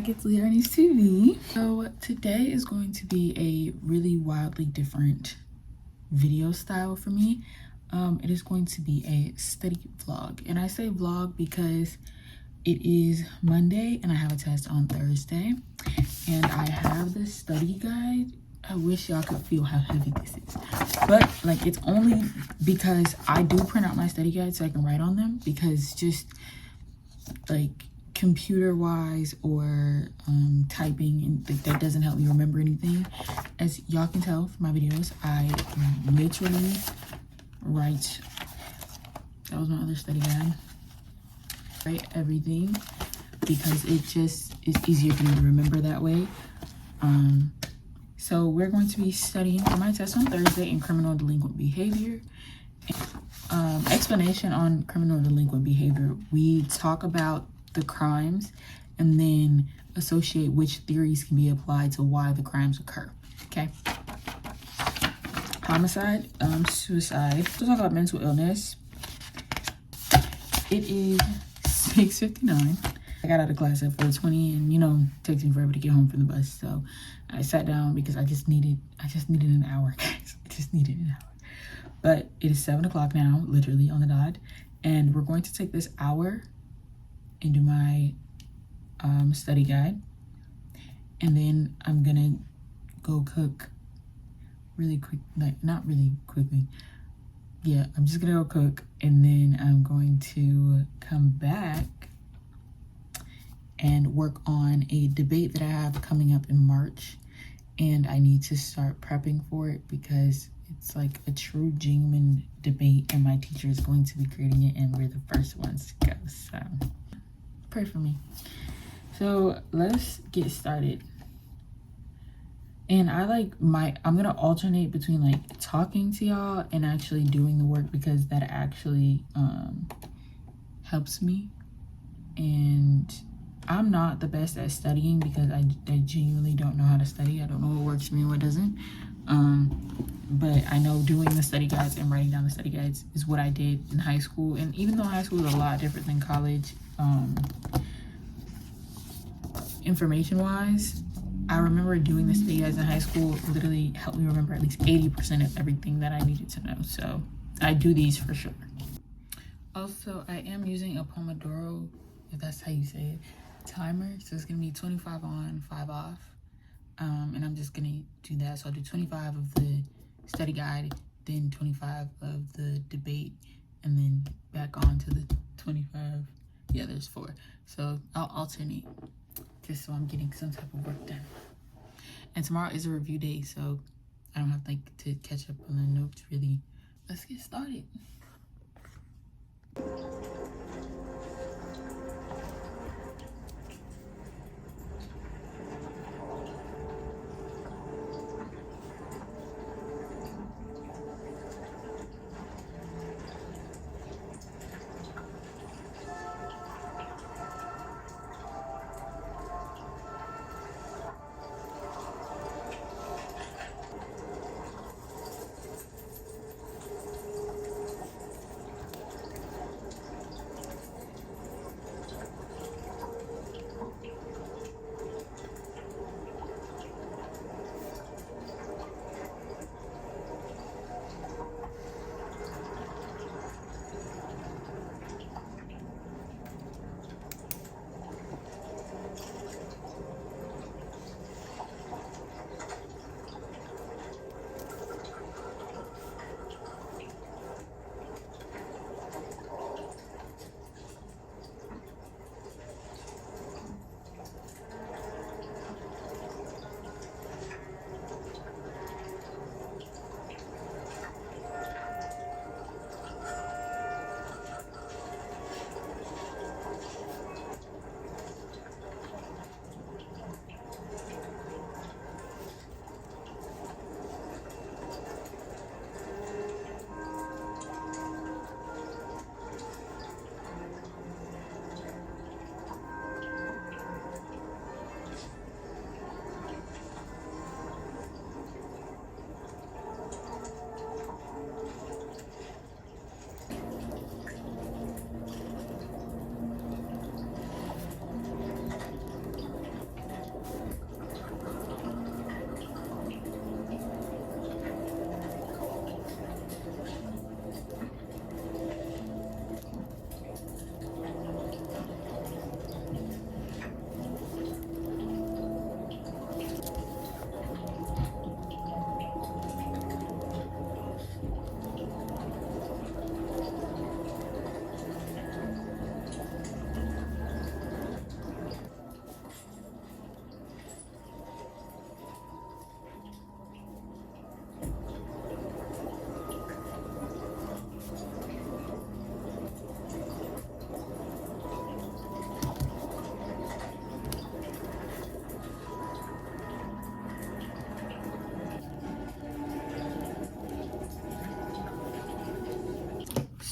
it's Leonis TV. So today is going to be a really wildly different video style for me. It is going to be a study vlog, and I say vlog because it is Monday and I have a test on Thursday, and I have this study guide. I wish y'all could feel how heavy this is, but like it's only because I do print out my study guide so I can write on them, because just like computer wise or typing and that doesn't help me remember anything. As y'all can tell from my videos, I literally write. That was my other study guide. Write everything because it just is easier for me to remember that way. So we're going to be studying for my test on Thursday in criminal delinquent behavior. Explanation on criminal delinquent behavior. We talk about the crimes and then associate which theories can be applied to why the crimes occur. Okay. Homicide, suicide. We'll talk about mental illness. It is 6:59. I got out of class at 4:20, and it takes me forever to get home from the bus. So I sat down because I just needed an hour, guys. I just needed an hour. But it is 7 o'clock now, literally on the dot, and we're going to take this hour and do my study guide, and then I'm gonna go cook really quick, like not really quickly. Yeah, I'm just gonna go cook, and then I'm going to come back and work on a debate that I have coming up in March, and I need to start prepping for it because it's like a true genuine debate, and my teacher is going to be creating it, and we're the first ones to go. So pray for me. So let's get started. And I'm gonna alternate between like talking to y'all and actually doing the work, because that actually helps me. And I'm not the best at studying because I genuinely don't know how to study. I don't know what works for me and what doesn't. But I know doing the study guides and writing down the study guides is what I did in high school. And even though high school is a lot different than college, information-wise, I remember doing the study guides in high school literally helped me remember at least 80% of everything that I needed to know. So I do these for sure. Also, I am using a Pomodoro, if that's how you say it, timer. So it's gonna be 25 on, 5 off. And I'm just gonna do that. So I'll do 25 of the study guide, then 25 of the debate, and then back on to the 25. Yeah, there's 4. So I'll alternate just so I'm getting some type of work done. And tomorrow is a review day, so I don't have to catch up on the notes really. Let's get started.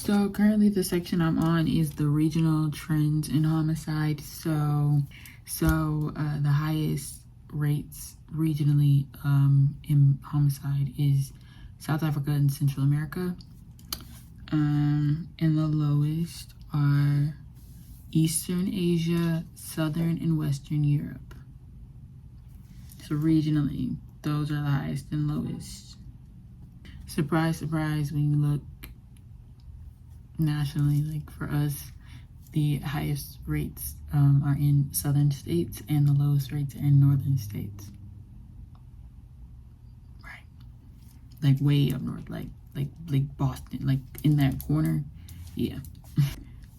So currently the section I'm on is the regional trends in homicide. So the highest rates regionally in homicide is South Africa and Central America. And the lowest are Eastern Asia, Southern and Western Europe. So regionally, those are the highest and lowest. Surprise, surprise, when you look nationally, like for us, the highest rates are in southern states and the lowest rates are in northern states. Right. Like way up north, like Boston, like in that corner. Yeah.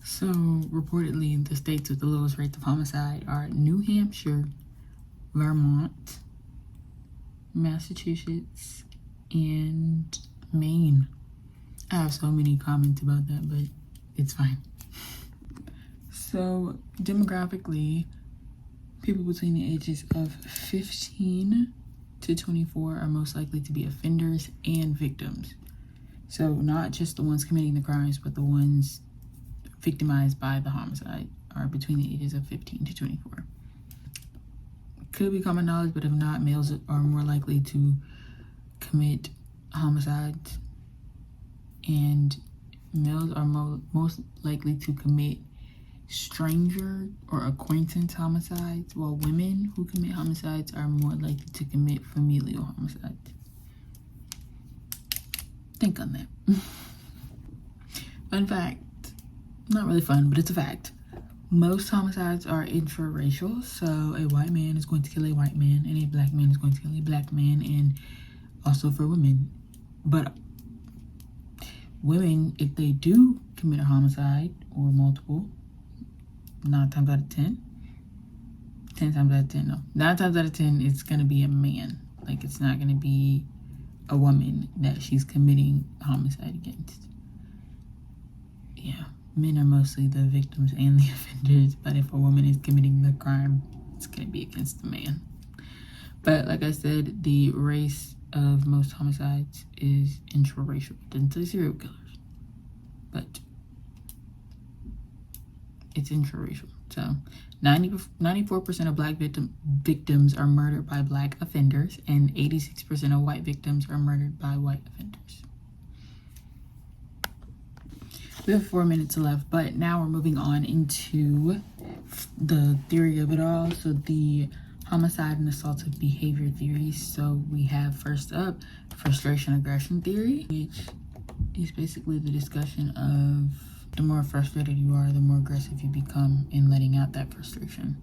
So reportedly, the states with the lowest rates of homicide are New Hampshire, Vermont, Massachusetts, and Maine. I have so many comments about that, but it's fine. So demographically, people between the ages of 15 to 24 are most likely to be offenders and victims. So not just the ones committing the crimes, but the ones victimized by the homicide are between the ages of 15 to 24. Could be common knowledge, but if not, males are more likely to commit homicides, and males are most likely to commit stranger or acquaintance homicides, while women who commit homicides are more likely to commit familial homicides. Think on that. Fun fact, not really fun, but it's a fact. Most homicides are intraracial, so a white man is going to kill a white man, and a black man is going to kill a black man, and also for women. But women, if they do commit a homicide or multiple, 9 times out of 10, 10 times out of 10, no, 9 times out of 10, it's gonna be a man. Like, it's not gonna be a woman that she's committing homicide against. Yeah, men are mostly the victims and the offenders, but if a woman is committing the crime, it's gonna be against the man. But like I said, the race of most homicides is intraracial. It doesn't say serial killers, but it's intraracial. So 94% of black victims are murdered by black offenders, and 86% of white victims are murdered by white offenders. We have 4 minutes left, but now we're moving on into the theory of it all. So the homicide and assaultive behavior theories. So we have first up frustration aggression theory, which is basically the discussion of the more frustrated you are, the more aggressive you become in letting out that frustration.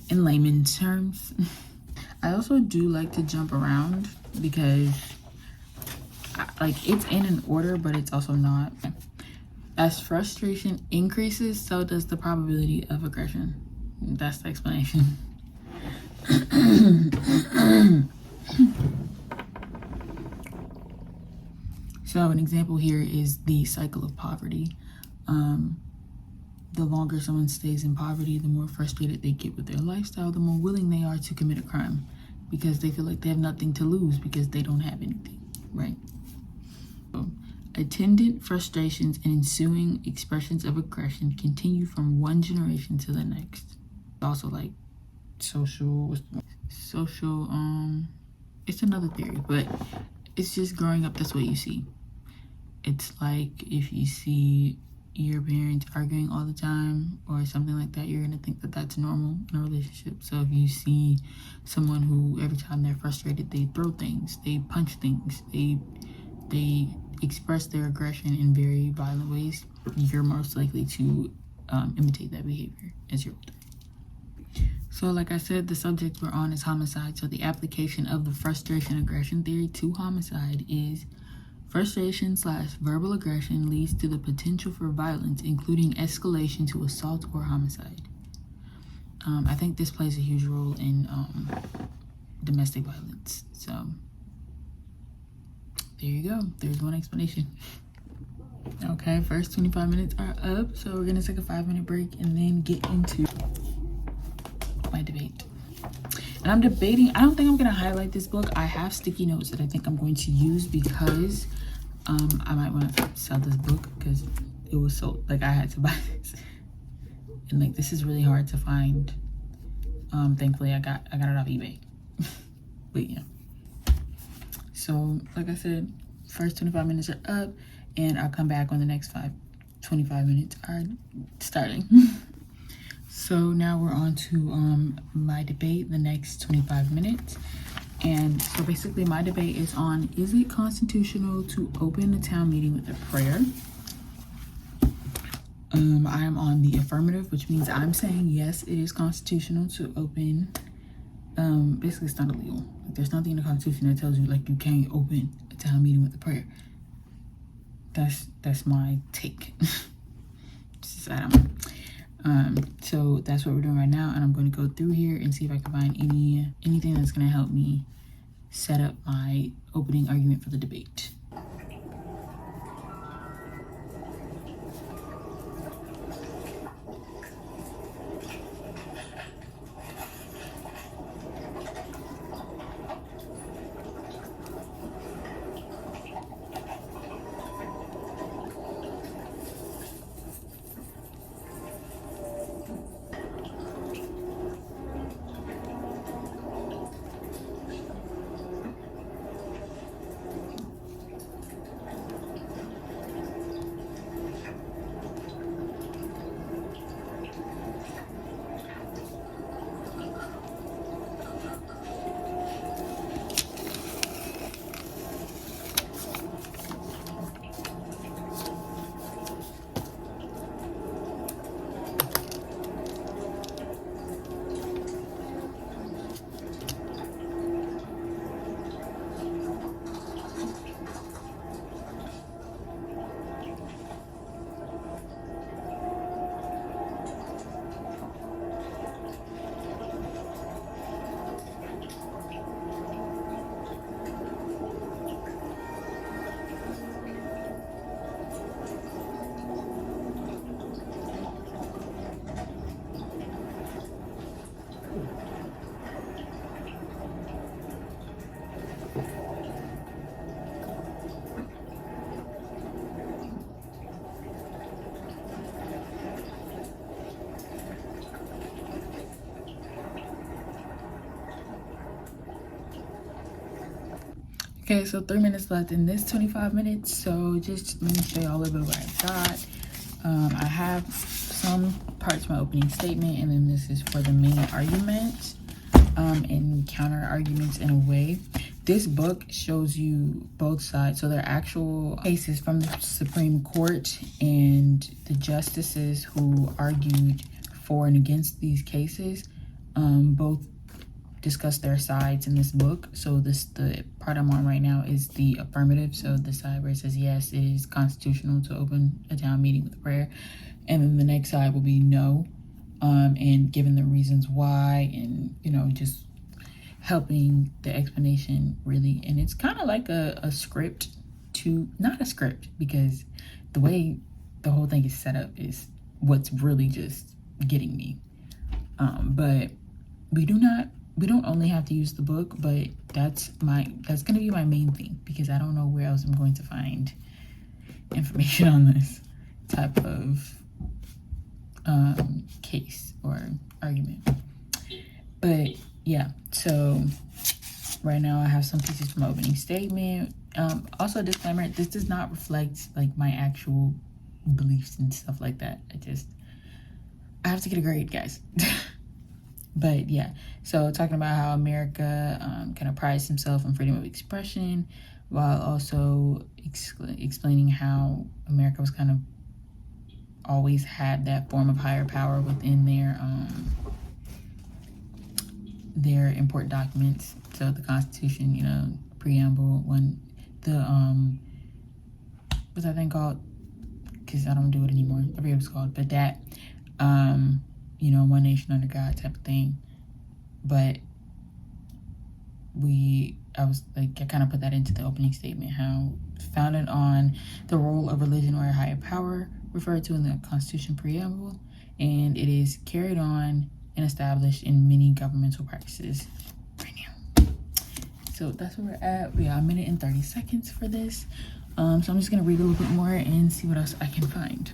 In layman's terms, I also do like to jump around because like it's in an order, but it's also not. As frustration increases, so does the probability of aggression. That's the explanation. So an example here is the cycle of poverty. The longer someone stays in poverty, the more frustrated they get with their lifestyle, the more willing they are to commit a crime because they feel like they have nothing to lose because they don't have anything, right? So, attendant frustrations and ensuing expressions of aggression continue from one generation to the next. Also like social, it's another theory, but it's just growing up, that's what you see. It's like if you see your parents arguing all the time or something like that, you're gonna think that that's normal in a relationship. So if you see someone who every time they're frustrated, they throw things, they punch things, they express their aggression in very violent ways, you're most likely to imitate that behavior as you're older. So like I said, the subject we're on is homicide. So the application of the frustration aggression theory to homicide is frustration/verbal aggression leads to the potential for violence, including escalation to assault or homicide. I think this plays a huge role in domestic violence. So there you go. There's one explanation. Okay, first 25 minutes are up. So we're gonna take a 5-minute break and then get into my debate. And I'm debating, I don't think I'm gonna highlight this book. I have sticky notes that I think I'm going to use because I might want to sell this book because it was sold. Like I had to buy this, and like this is really hard to find. Thankfully I got it off eBay. But yeah, so like I said, first 25 minutes are up, and I'll come back when the next 25 minutes are starting. So now we're on to my debate, the next 25 minutes. And so basically my debate is on, is it constitutional to open a town meeting with a prayer? I am on the affirmative, which means I'm saying yes, it is constitutional to open. Basically it's not illegal. Like, there's nothing in the Constitution that tells you like you can't open a town meeting with a prayer. That's my take. So that's what we're doing right now, and I'm going to go through here and see if I can find anything that's going to help me set up my opening argument for the debate. Okay, so 3 minutes left in this 25 minutes. So just let me show you all a little bit what I got. I have some parts of my opening statement, and then this is for the main argument and counter arguments in a way. This book shows you both sides. So there are actual cases from the Supreme Court, and the justices who argued for and against these cases both discuss their sides in this book. So the part I'm on right now is the affirmative. So the side where it says yes, it is constitutional to open a town meeting with a prayer. And then the next side will be no, and given the reasons why, and just helping the explanation really. And it's kind of like a script to, not a script, because the way the whole thing is set up is what's really just getting me. But we don't only have to use the book, but that's gonna be my main thing, because I don't know where else I'm going to find information on this type of case or argument. But yeah, so right now I have some pieces from my opening statement. Also a disclaimer, this does not reflect like my actual beliefs and stuff like that. I have to get a grade, guys. But yeah, so talking about how America kind of prides himself on freedom of expression, while also explaining how America was kind of always had that form of higher power within their important documents. So the Constitution, preamble, what's that thing called? Because I don't do it anymore. I forget what it's called, but that, one nation under God type of thing. But I kind of put that into the opening statement, how founded on the role of religion or a higher power referred to in the Constitution preamble, and it is carried on and established in many governmental practices right now. So that's where we're at. We got 1 minute and 30 seconds for this. So I'm just gonna read a little bit more and see what else I can find.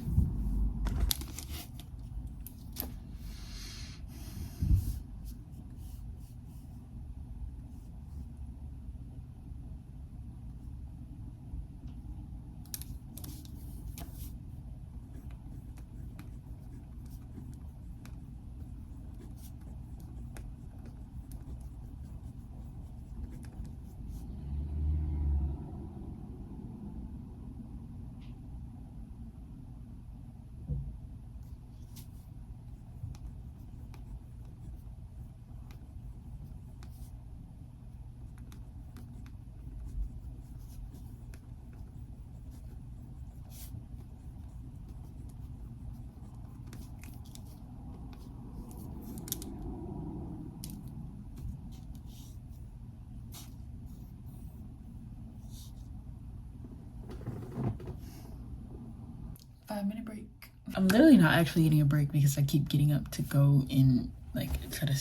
Five-minute break. I'm literally not actually getting a break because I keep getting up to go and like try to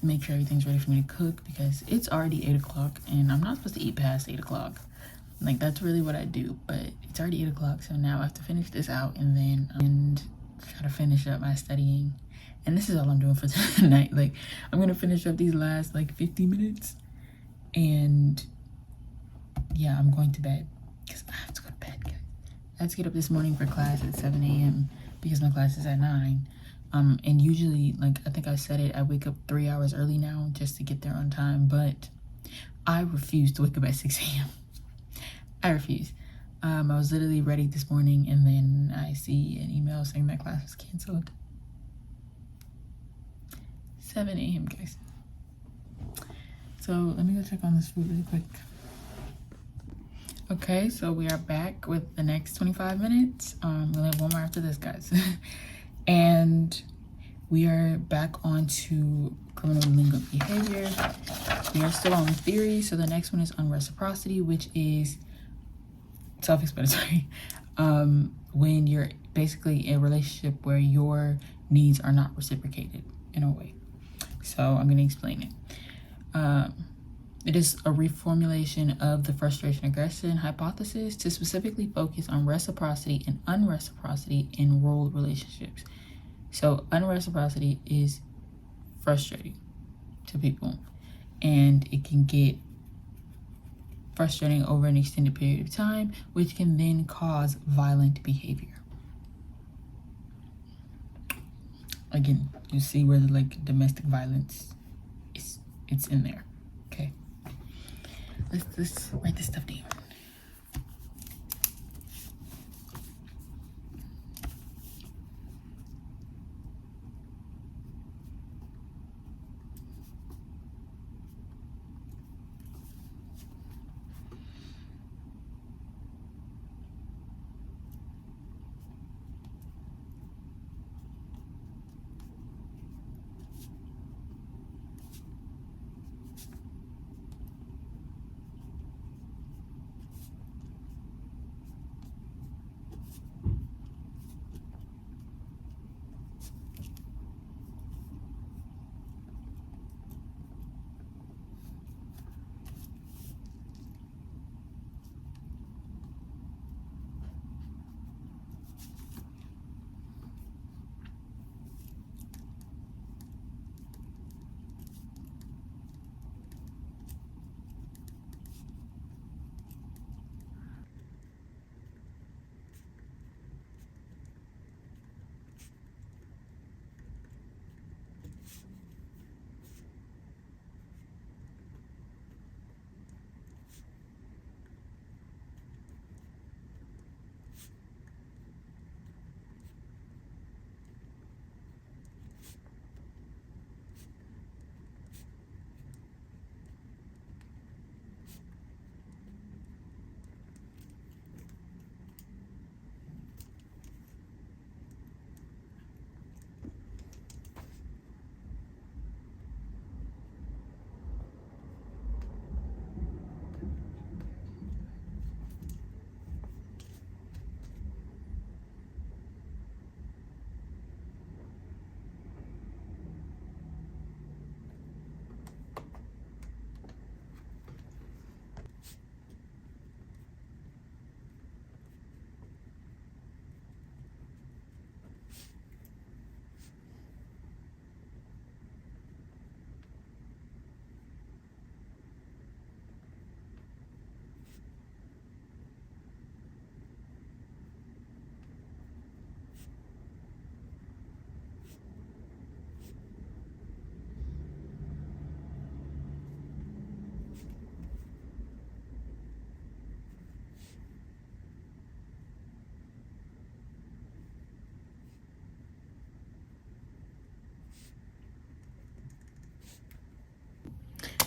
make sure everything's ready for me to cook, because it's already 8 o'clock and I'm not supposed to eat past 8 o'clock. Like, that's really what I do, but it's already 8 o'clock, so now I have to finish this out and then try to finish up my studying. And this is all I'm doing for tonight. Like, I'm gonna finish up these last like 50 minutes, and yeah, I'm going to bed because I have to go to bed, guys. I had to get up this morning for class at 7 a.m. because my class is at 9. And usually, like, I think I said it, I wake up 3 hours early now just to get there on time, but I refuse to wake up at 6 a.m. I refuse. I was literally ready this morning, and then I see an email saying my class was canceled. 7 a.m. guys. So let me go check on this food really quick. Okay, so we are back with the next 25 minutes. We'll have one more after this, guys. And we are back on to criminal lingual behavior. We are still on theory, so the next one is unreciprocity, which is self-explanatory. When you're basically in a relationship where your needs are not reciprocated in a way. So I'm going to explain it. It is a reformulation of the frustration aggression hypothesis to specifically focus on reciprocity and unreciprocity in role relationships. So unreciprocity is frustrating to people, and it can get frustrating over an extended period of time, which can then cause violent behavior. Again, you see where the like domestic violence is, it's in there. Okay, let's write this stuff down.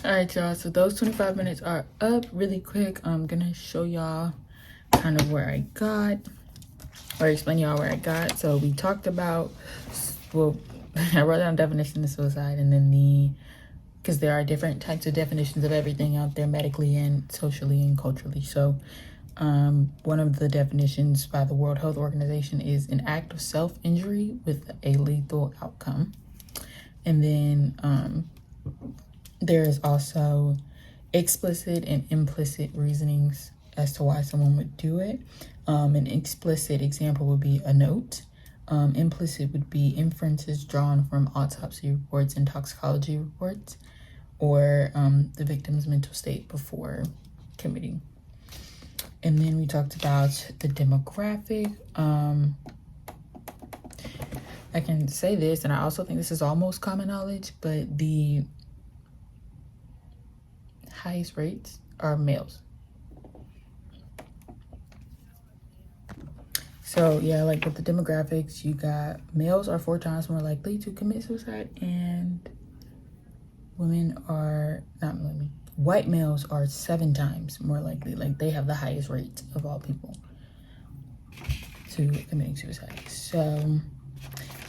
All right, y'all, so those 25 minutes are up. Really quick, I'm gonna show y'all kind of where I got, or explain y'all where I got. So we talked about, well, I wrote down definition of suicide, and then because there are different types of definitions of everything out there, medically and socially and culturally. So one of the definitions by the World Health Organization is an act of self-injury with a lethal outcome. And then there is also explicit and implicit reasonings as to why someone would do it. An explicit example would be a note. Implicit would be inferences drawn from autopsy reports and toxicology reports, or the victim's mental state before committing. And then we talked about the demographic. I can say this, and I also think this is almost common knowledge, but the highest rates are males. So yeah, like with the demographics, you got males are 4 times more likely to commit suicide, and white males are 7 times more likely. Like, they have the highest rates of all people to committing suicide. So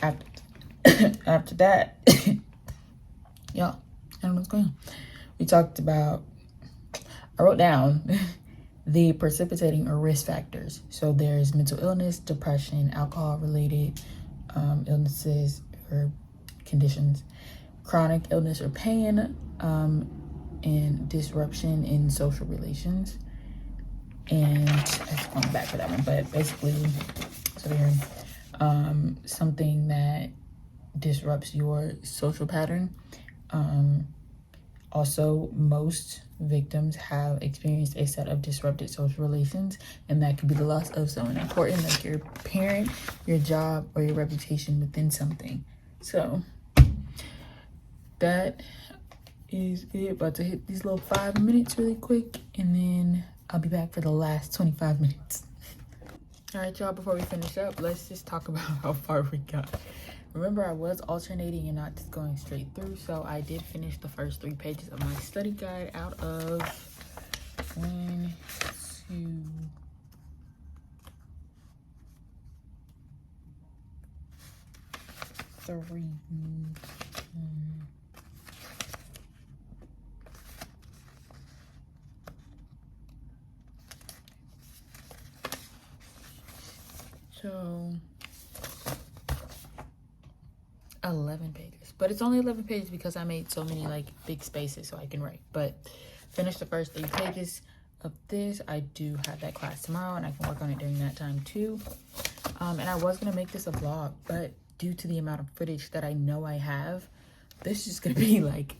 after that, y'all, I don't know what's going on. We talked about, I wrote down the precipitating or risk factors. So there's mental illness, depression, alcohol-related illnesses or conditions, chronic illness or pain, and disruption in social relations. And I just going back for that one, but basically, so here, something that disrupts your social pattern. Also, most victims have experienced a set of disrupted social relations, and that could be the loss of someone important, like your parent, your job, or your reputation within something. So that is it. About to hit these little 5 minutes really quick, and then I'll be back for the last 25 minutes. All right, y'all, before we finish up, let's just talk about how far we got. Remember, I was alternating and not just going straight through, so I did finish the first 3 pages of my study guide out of 1, 2, 3. So 11 pages, but it's only 11 pages because I made so many like big spaces so I can write. But finish the first 3 pages of this. I do have that class tomorrow, and I can work on it during that time too. And I was gonna make this a vlog, but due to the amount of footage that I know I have, this is gonna be like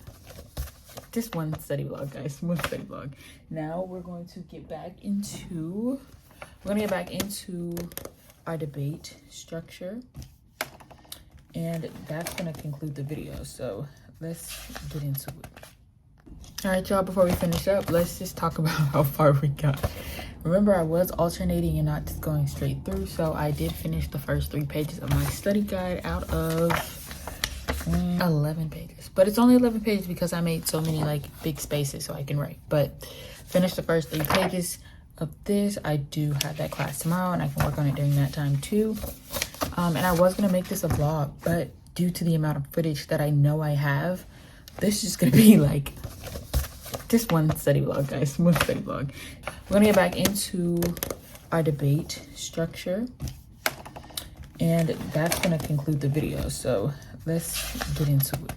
just one study vlog, guys. One study vlog. Now we're going to get back into our debate structure, and that's gonna conclude the video. So let's get into it. All right, y'all, before we finish up, let's just talk about how far we got. Remember, I was alternating and not just going straight through, so I did finish the first 3 pages of my study guide out of 11 pages. But it's only 11 pages because I made so many like big spaces so I can write. But finish the first 3 pages of this. I do have that class tomorrow, and I can work on it during that time too. And I was gonna make this a vlog, but due to the amount of footage that I know I have, this is gonna be like just one study vlog, guys. One study vlog. We're gonna get back into our debate structure, and that's gonna conclude the video. So let's get into it.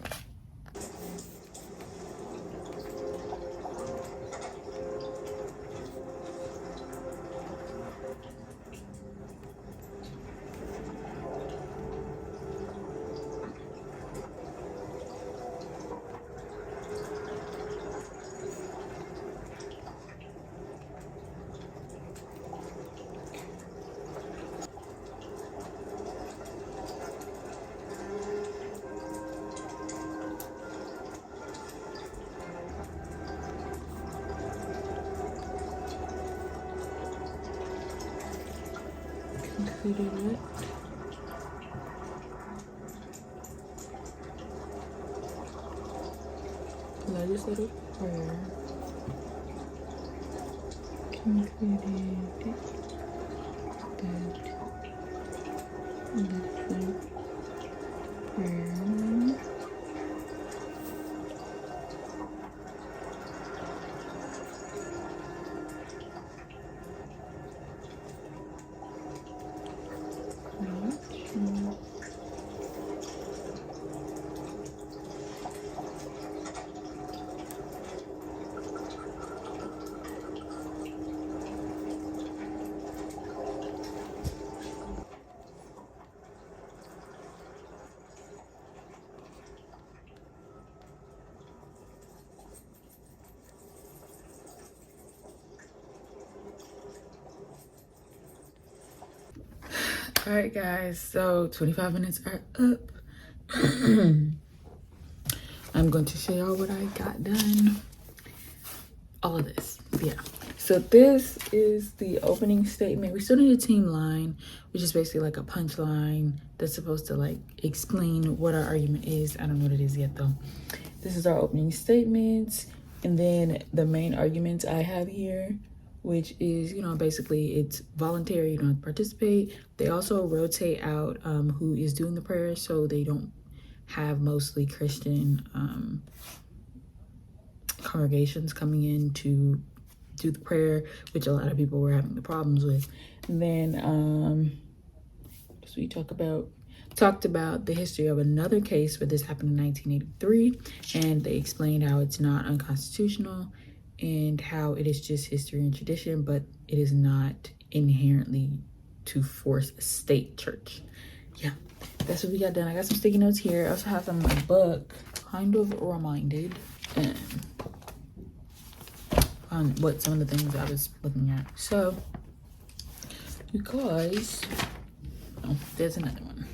Concluded it. said a prayer. Concluded that little prayer. All right, guys, so 25 minutes are up. I'm going to show y'all what I got done. All of this, yeah. So this is the opening statement. We still need a team line, which is basically like a punchline that's supposed to like explain what our argument is. I don't know what it is yet though. This is our opening statement. And then the main arguments I have here, which is, you know, basically it's voluntary, you don't have to participate. They also rotate out who is doing the prayer, so they don't have mostly Christian congregations coming in to do the prayer, which a lot of people were having the problems with. And then so we talked about the history of another case where this happened in 1983, and they explained how it's not unconstitutional and how it is just history and tradition, but it is not inherently to force a state church. Yeah, that's what we got done. I got some sticky notes here. I also have some in my book, kind of reminded on what some of the things I was looking at. So, because, oh, there's another one.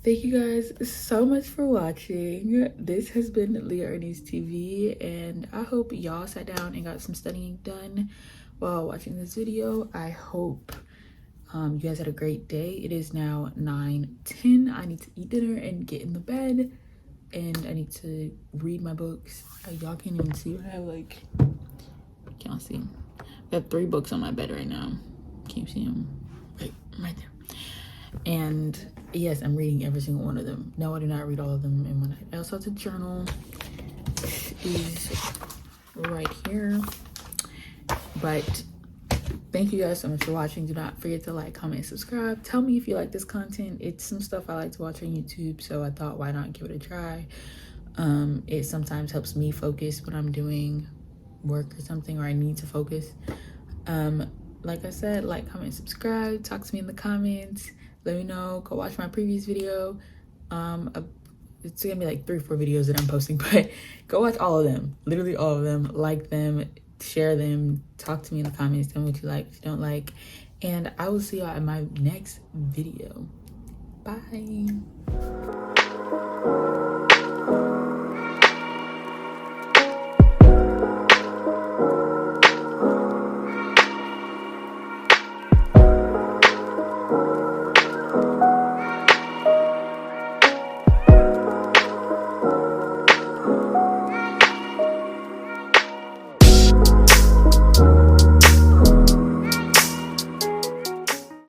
Thank you guys so much for watching. This has been Leah Ernest TV, and I hope y'all sat down and got some studying done while watching this video. I hope you guys had a great day. It is now 9:10. I need to eat dinner and get in the bed, and I need to read my books. Y'all can't even see what I have, like, can't see. I have 3 books on my bed right now. Can't see them. Right there. And yes, I'm reading every single one of them. No, I do not read all of them in one night. I also have to journal, which is right here. But thank you guys so much for watching. Do not forget to like, comment, subscribe. Tell me if you like this content. It's some stuff I like to watch on YouTube, so I thought, why not give it a try? It sometimes helps me focus when I'm doing work or something, or I need to focus. Like I said, like, comment, subscribe. Talk to me in the comments. Let me know. Go watch my previous video. It's gonna be like 3 or 4 videos that I'm posting, but go watch all of them. Literally all of them. Like them, share them, talk to me in the comments. Tell me what you like, what you don't like. And I will see y'all in my next video. Bye.